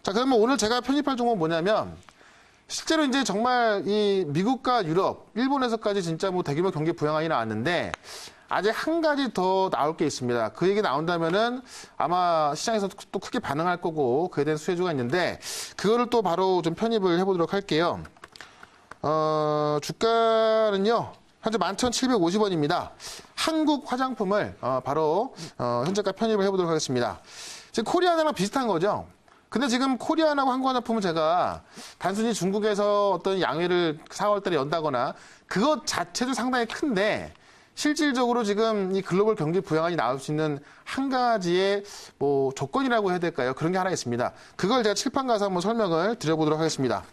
자, 그러면 오늘 제가 편입할 종목은 뭐냐면 실제로 이제 정말 이 미국과 유럽, 일본에서까지 진짜 뭐 대규모 경기 부양안이 나왔는데 아직 한 가지 더 나올 게 있습니다. 그 얘기 나온다면은 아마 시장에서 또 크게 반응할 거고 그에 대한 수혜주가 있는데 그거를 또 바로 좀 편입을 해보도록 할게요. 주가는요. 현재 11,750원입니다. 한국 화장품을 바로 현재가 편입을 해보도록 하겠습니다. 지금 코리아나랑 비슷한 거죠. 근데 지금 코리아나하고 한국 화장품은 제가 단순히 중국에서 어떤 양회를 4월 달에 연다거나 그것 자체도 상당히 큰데 실질적으로 지금 이 글로벌 경기 부양안이 나올 수 있는 한 가지의 뭐 조건이라고 해야 될까요? 그런 게 하나 있습니다. 그걸 제가 칠판 가서 한번 설명을 드려보도록 하겠습니다.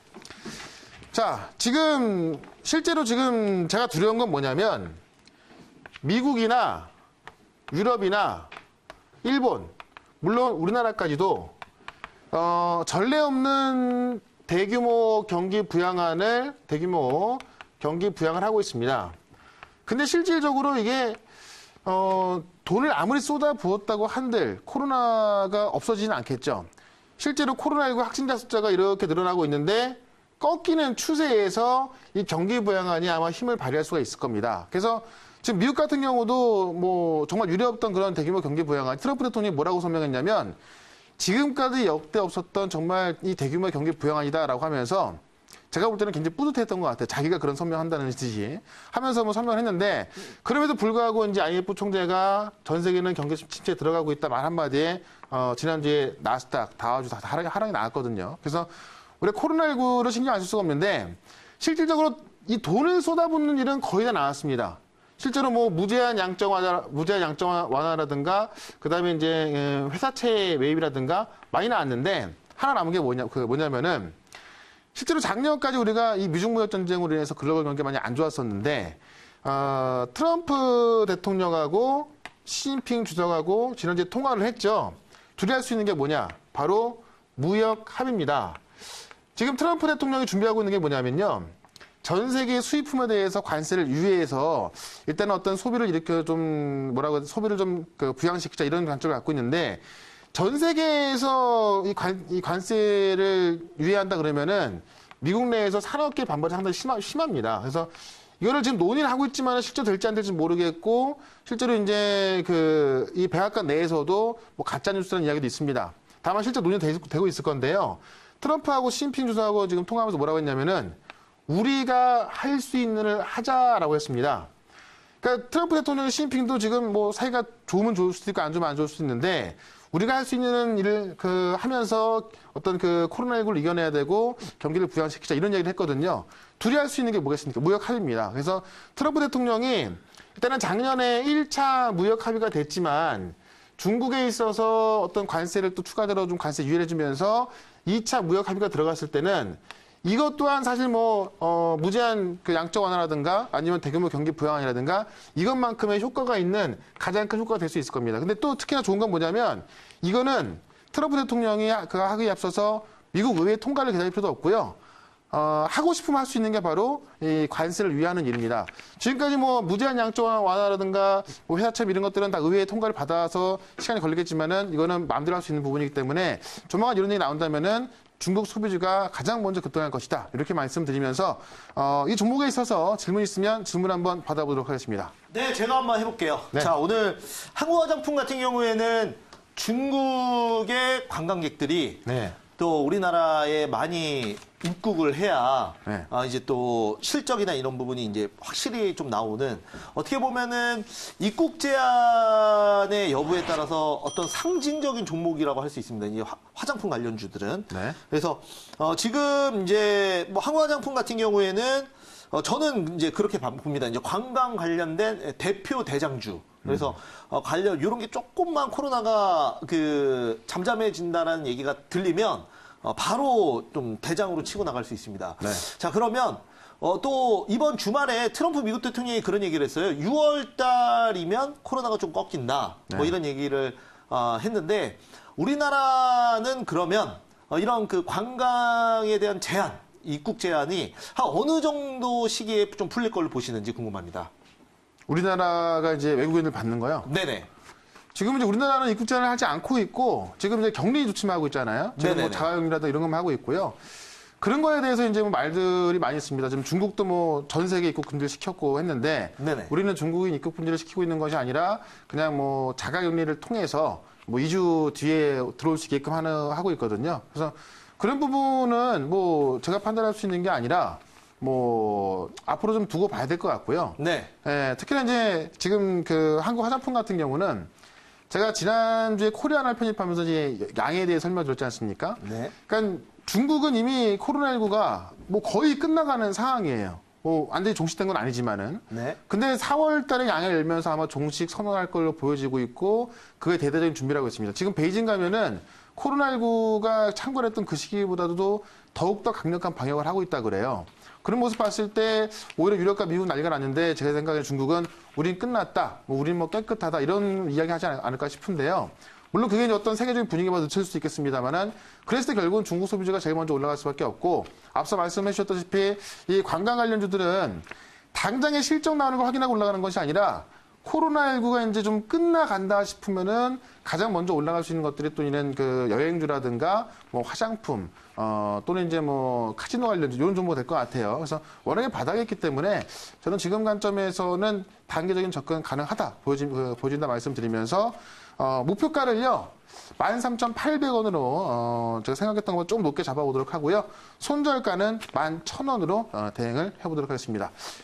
자, 지금 실제로 지금 제가 두려운 건 뭐냐면 미국이나 유럽이나 일본, 물론 우리나라까지도 전례 없는 대규모 경기 부양을 하고 있습니다. 근데 실질적으로 이게 돈을 아무리 쏟아 부었다고 한들 코로나가 없어지진 않겠죠. 실제로 코로나19 확진자 숫자가 이렇게 늘어나고 있는데 꺾이는 추세에서 이 경기 부양안이 아마 힘을 발휘할 수가 있을 겁니다. 그래서 지금 미국 같은 경우도 뭐 정말 유례없던 그런 대규모 경기 부양안, 트럼프 대통령이 뭐라고 설명했냐면 지금까지 역대 없었던 정말 이 대규모 경기 부양안이다라고 하면서 제가 볼 때는 굉장히 뿌듯했던 것 같아요. 자기가 그런 설명한다는 듯이 하면서 뭐 설명을 했는데 그럼에도 불구하고 이제 IMF 총재가 전 세계는 경기 침체에 들어가고 있다 말 한마디에 지난주에 나스닥, 다우주 다 하락이 나왔거든요. 그래서 우리 코로나19를 신경 안 쓸 수가 없는데 실질적으로 이 돈을 쏟아붓는 일은 거의 다 나왔습니다. 실제로 뭐 무제한 양적 완화라든가 그다음에 이제 회사채 매입이라든가 많이 나왔는데 하나 남은 게 뭐냐면은 실제로 작년까지 우리가 이 미중 무역 전쟁으로 인해서 글로벌 경기가 많이 안 좋았었는데 트럼프 대통령하고 시진핑 주석하고 지난주에 통화를 했죠. 둘이 할 수 있는 게 뭐냐? 바로 무역 합의입니다. 지금 트럼프 대통령이 준비하고 있는 게 뭐냐면요. 전 세계 수입품에 대해서 관세를 유예해서 일단은 어떤 소비를 이렇게 좀 소비를 좀 부양시키자 이런 관점을 갖고 있는데 전 세계에서 이 관세를 유예한다 그러면은 미국 내에서 산업계 반발이 상당히 심합니다. 그래서 이거를 지금 논의를 하고 있지만 실제로 될지 안 될지 모르겠고 실제로 이제 이 백악관 내에서도 뭐 가짜 뉴스라는 이야기도 있습니다. 다만 실제 논의가 되고 있을 건데요. 트럼프하고 시진핑 주석하고 지금 통화하면서 뭐라고 했냐면은 우리가 할 수 있는 일을 하자라고 했습니다. 그러니까 트럼프 대통령 시진핑도 지금 뭐 사이가 좋으면 좋을 수도 있고 안 좋으면 안 좋을 수도 있는데 우리가 할 수 있는 일을 하면서 어떤 코로나19를 이겨내야 되고 경기를 부양시키자 이런 얘기를 했거든요. 둘이 할 수 있는 게 뭐겠습니까? 무역 합의입니다. 그래서 트럼프 대통령이 일단은 작년에 1차 무역 합의가 됐지만 중국에 있어서 어떤 관세를 또 추가적으로 좀 관세 유예를 해주면서 2차 무역 합의가 들어갔을 때는 이것 또한 사실 무제한 양적 완화라든가 아니면 대규모 경기 부양안이라든가 이것만큼의 효과가 있는 가장 큰 효과가 될 수 있을 겁니다. 근데 또 특히나 좋은 건 뭐냐면 이거는 트럼프 대통령이 하기에 앞서서 미국 의회 통과를 기다릴 필요도 없고요. 하고 싶으면 할 수 있는 게 바로 이 관세를 유예하는 일입니다. 지금까지 뭐 무제한 양적 완화라든가 회사채 이런 것들은 다 의회의 통과를 받아서 시간이 걸리겠지만은 이거는 마음대로 할 수 있는 부분이기 때문에 조만간 이런 얘기 나온다면은 중국 소비주가 가장 먼저 급등할 것이다. 이렇게 말씀드리면서 이 종목에 있어서 질문 있으면 질문 한번 받아보도록 하겠습니다. 네, 제가 한번 해볼게요. 네. 자, 오늘 한국 화장품 같은 경우에는 중국의 관광객들이 네. 또 우리나라에 많이 입국을 해야 네. 이제 또 실적이나 이런 부분이 이제 확실히 좀 나오는 어떻게 보면은 입국 제한의 여부에 따라서 어떤 상징적인 종목이라고 할 수 있습니다. 이제 화장품 관련주들은. 네. 그래서 지금 이제 뭐 한국 화장품 같은 경우에는 저는 이제 그렇게 봅니다. 이제 관광 관련된 대표 대장주. 그래서 이런 게 조금만 코로나가 잠잠해진다는 얘기가 들리면 바로 좀 대장으로 치고 나갈 수 있습니다. 네. 자, 그러면 또 이번 주말에 트럼프 미국 대통령이 그런 얘기를 했어요. 6월 달이면 코로나가 좀 꺾인다. 네. 뭐 이런 얘기를 했는데 우리나라는 그러면 이런 관광에 대한 제한, 입국 제한이 한 어느 정도 시기에 좀 풀릴 걸로 보시는지 궁금합니다. 우리나라가 이제 외국인을 받는 거요? 네네. 지금 이제 우리나라는 입국 제한을 하지 않고 있고 지금 이제 격리 조치만 하고 있잖아요. 지금 뭐 네네네. 자가격리라든가 이런 것만 하고 있고요. 그런 거에 대해서 이제 뭐 말들이 많이 있습니다. 지금 중국도 뭐 전 세계 입국 금지를 시켰고 했는데 네네. 우리는 중국인 입국 금지를 시키고 있는 것이 아니라 그냥 뭐 자가격리를 통해서 뭐 2주 뒤에 들어올 수 있게끔 하고 있거든요. 그래서 그런 부분은 뭐 제가 판단할 수 있는 게 아니라 뭐 앞으로 좀 두고 봐야 될 것 같고요. 네. 예, 특히나 이제 지금 그 한국 화장품 같은 경우는 제가 지난주에 코리아나 편입하면서 이제 양에 대해 설명드렸지 않습니까? 네. 그러니까 중국은 이미 코로나19가 뭐 거의 끝나가는 상황이에요. 뭐 완전히 종식된 건 아니지만은. 네. 근데 4월 달에 양을 열면서 아마 종식 선언할 걸로 보여지고 있고 그게 대대적인 준비를 하고 있습니다. 지금 베이징 가면은 코로나19가 창궐했던 그 시기보다도 더욱더 강력한 방역을 하고 있다 그래요. 그런 모습 봤을 때 오히려 유럽과 미국 난리가 났는데 제 생각에 중국은 우린 끝났다, 뭐 우린 뭐 깨끗하다 이런 이야기 하지 않을까 싶은데요. 물론 그게 이제 어떤 세계적인 분위기만 늦출 수도 있겠습니다만은 그랬을 때 결국은 중국 소비주가 제일 먼저 올라갈 수밖에 없고 앞서 말씀해 주셨다시피 이 관광 관련주들은 당장의 실적 나오는 걸 확인하고 올라가는 것이 아니라 코로나19가 이제 좀 끝나간다 싶으면은 가장 먼저 올라갈 수 있는 것들이 또 있는 그 여행주라든가 뭐 화장품, 또는 이제 뭐 카지노 관련주 이런 정보가 될 것 같아요. 그래서 워낙에 바닥에 있기 때문에 저는 지금 관점에서는 단계적인 접근 가능하다 보여진다 말씀드리면서 목표가를요 13,800원으로 제가 생각했던 것보다 좀 높게 잡아보도록 하고요. 손절가는 11,000원으로 대응을 해보도록 하겠습니다.